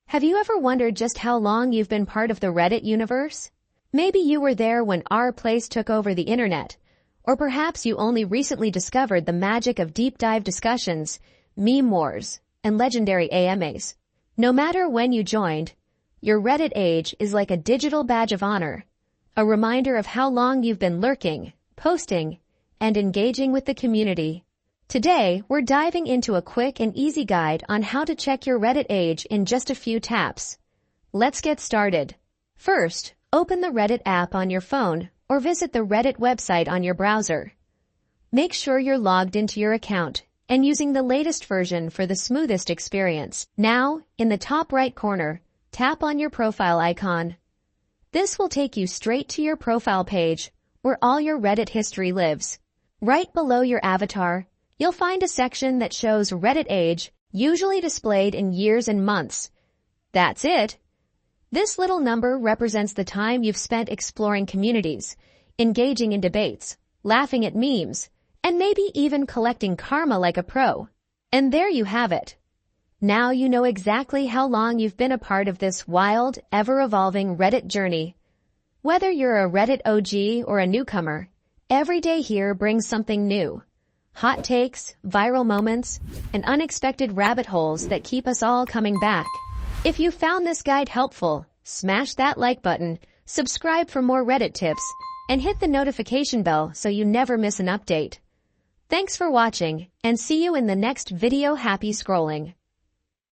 Have you ever wondered just how long you've been part of the Reddit universe? Maybe you were there when our place took over the internet, or perhaps you only recently discovered the magic of deep dive discussions, meme wars, and legendary AMAs. No matter when you joined, your Reddit age is like a digital badge of honor, a reminder of how long you've been lurking, posting, and engaging with the community. Today, we're diving into a quick and easy guide on how to check your Reddit age in just a few taps. Let's get started. First, open the Reddit app on your phone or visit the Reddit website on your browser. Make sure you're logged into your account and using the latest version for the smoothest experience. Now, in the top right corner, tap on your profile icon. This will take you straight to your profile page where all your Reddit history lives. Right below your avatar, you'll find a section that shows Reddit age, usually displayed in years and months. That's it. This little number represents the time you've spent exploring communities, engaging in debates, laughing at memes, and maybe even collecting karma like a pro. And there you have it. Now you know exactly how long you've been a part of this wild, ever-evolving Reddit journey. Whether you're a Reddit OG or a newcomer, every day here brings something new. Hot takes, viral moments, and unexpected rabbit holes that keep us all coming back. If you found this guide helpful, smash that like button, subscribe for more Reddit tips, and hit the notification bell so you never miss an update. Thanks for watching, and see you in the next video. Happy scrolling.